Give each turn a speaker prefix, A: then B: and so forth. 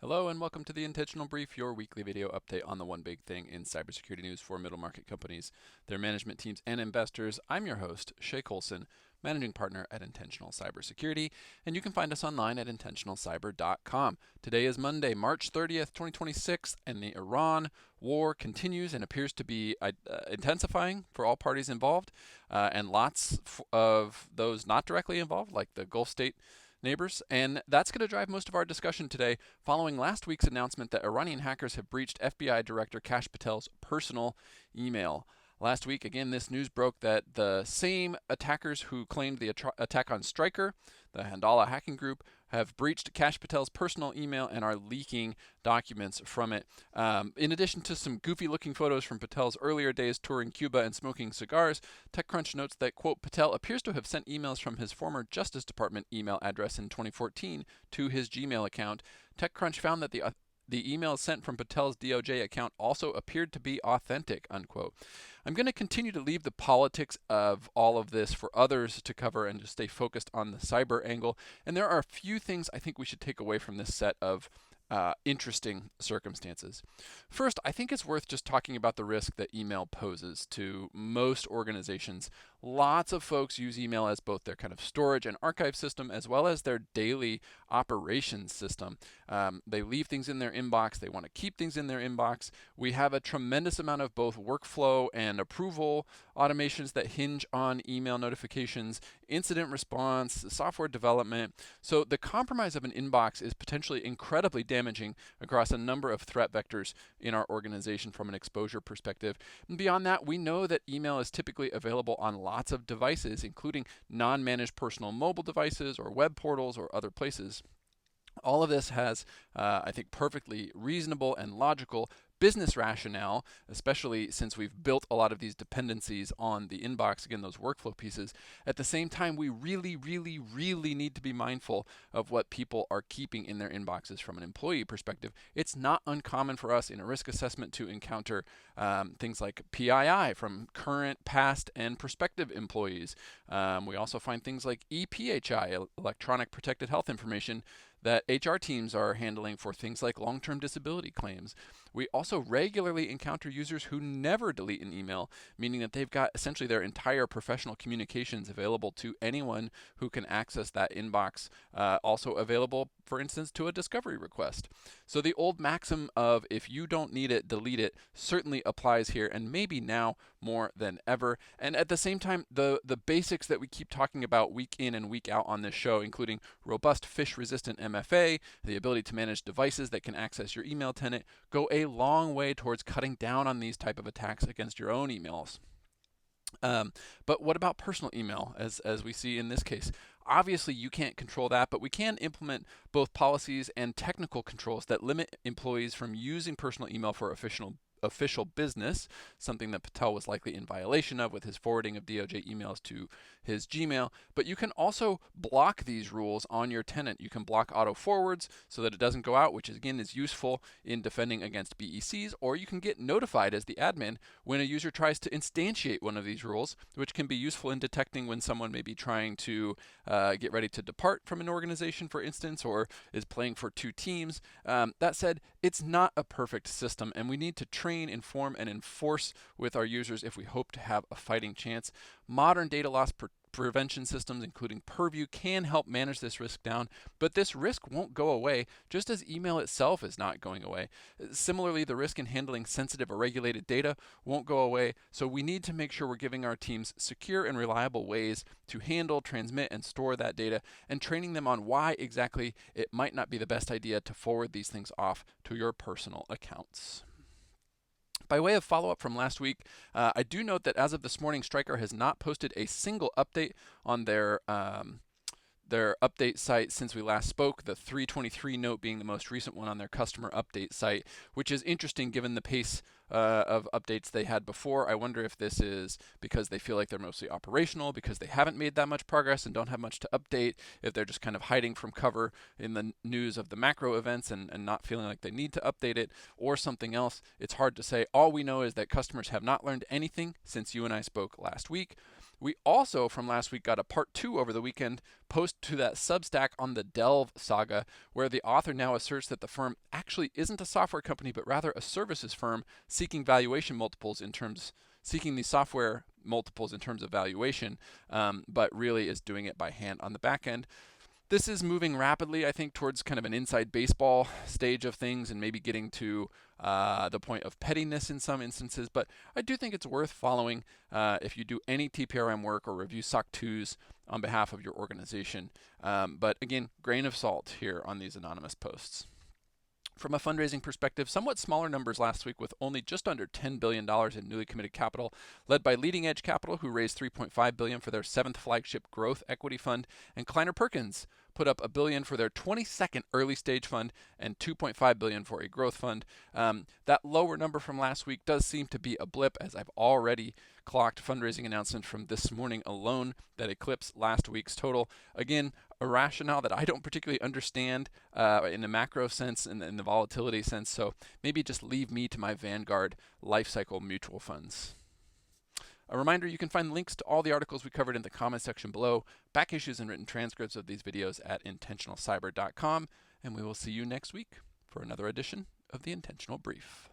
A: Hello and welcome to the Intentional Brief, your weekly video update on the one big thing in cybersecurity news for middle market companies, their management teams, and investors. I'm your host, Shay Colson, managing partner at Intentional Cybersecurity, and you can find us online at intentionalcyber.com. Today is Monday, March 30th, 2026, and the Iran war continues and appears to be intensifying for all parties involved, and lots of those not directly involved, like the Gulf state neighbors, and that's going to drive most of our discussion today following last week's announcement that Iranian hackers have breached FBI Director Kash Patel's personal email. Last week, again, this news broke that the same attackers who claimed the attack on Stryker, the Handala hacking group, have breached Kash Patel's personal email and are leaking documents from it. In addition to some goofy-looking photos from Patel's earlier days touring Cuba and smoking cigars, TechCrunch notes that, quote, Patel appears to have sent emails from his former Justice Department email address in 2014 to his Gmail account. TechCrunch found that the emails sent from Patel's DOJ account also appeared to be authentic, unquote. I'm going to continue to leave the politics of all of this for others to cover and just stay focused on the cyber angle. And there are a few things I think we should take away from this set of interesting circumstances. First, I think it's worth just talking about the risk that email poses to most organizations. Lots of folks use email as both their kind of storage and archive system as well as their daily operations system. They leave things in their inbox. They want to keep things in their inbox. We have a tremendous amount of both workflow and approval automations that hinge on email notifications, incident response, software development. So the compromise of an inbox is potentially incredibly damaging across a number of threat vectors in our organization from an exposure perspective. And beyond that, we know that email is typically available on lots of devices, including non-managed personal mobile devices or web portals or other places. All of this has, I think, perfectly reasonable and logical business rationale, especially since we've built a lot of these dependencies on the inbox, again, those workflow pieces. At the same time, we really need to be mindful of what people are keeping in their inboxes from an employee perspective. It's not uncommon for us in a risk assessment to encounter things like PII from current, past, and prospective employees. We also find things like EPHI, electronic protected health information, that HR teams are handling for things like long-term disability claims. We also regularly encounter users who never delete an email, meaning that they've got essentially their entire professional communications available to anyone who can access that inbox, also available, for instance, to a discovery request. So the old maxim of if you don't need it, delete it certainly applies here, and maybe now more than ever. And at the same time, the basics that we keep talking about week in and week out on this show, including robust phish-resistant MFA, the ability to manage devices that can access your email tenant, go a long way towards cutting down on these type of attacks against your own emails. But what about personal email, as we see in this case? Obviously, you can't control that, but we can implement both policies and technical controls that limit employees from using personal email for official business, something that Patel was likely in violation of with his forwarding of DOJ emails to his Gmail. But you can also block these rules on your tenant. You can block auto forwards so that it doesn't go out, which again is useful in defending against BECs, or you can get notified as the admin when a user tries to instantiate one of these rules, which can be useful in detecting when someone may be trying to get ready to depart from an organization, for instance, or is playing for two teams. That said, it's not a perfect system, and we need to train, inform, and enforce with our users if we hope to have a fighting chance. Modern data loss prevention systems, including Purview, can help manage this risk down, but this risk won't go away, just as email itself is not going away. Similarly, the risk in handling sensitive or regulated data won't go away, so we need to make sure we're giving our teams secure and reliable ways to handle, transmit, and store that data, and training them on why exactly it might not be the best idea to forward these things off to your personal accounts. By way of follow-up from last week, I do note that as of this morning, Stryker has not posted a single update on their update site since we last spoke, the 323 note being the most recent one on their customer update site, which is interesting given the pace of updates they had before. I wonder if this is because they feel like they're mostly operational, because they haven't made that much progress and don't have much to update, if they're just kind of hiding from cover in the news of the macro events and not feeling like they need to update it, or something else. It's hard to say. All we know is that customers have not learned anything since you and I spoke last week. We also, from last week, got a part 2 over the weekend post to that Substack on the Delve saga, where the author now asserts that the firm actually isn't a software company, but rather a services firm seeking valuation multiples in terms seeking these software multiples in terms of valuation, but really is doing it by hand on the back end. This is moving rapidly, I think, towards kind of an inside baseball stage of things and maybe getting to the point of pettiness in some instances. But I do think it's worth following if you do any TPRM work or review SOC 2s on behalf of your organization. But again, grain of salt here on these anonymous posts. From a fundraising perspective, somewhat smaller numbers last week with only just under $10 billion in newly committed capital, led by Leading Edge Capital, who raised $3.5 billion for their 7th flagship growth equity fund, and Kleiner Perkins put up $1 billion for their 22nd early stage fund and $2.5 billion for a growth fund. That lower number from last week does seem to be a blip, as I've already clocked fundraising announcement from this morning alone that eclipsed last week's total. Again, a rationale that I don't particularly understand in the macro sense and in the volatility sense, so maybe just leave me to my Vanguard lifecycle mutual funds. A reminder, you can find links to all the articles we covered in the comment section below, back issues and written transcripts of these videos at intentionalcyber.com, and we will see you next week for another edition of the Intentional Brief.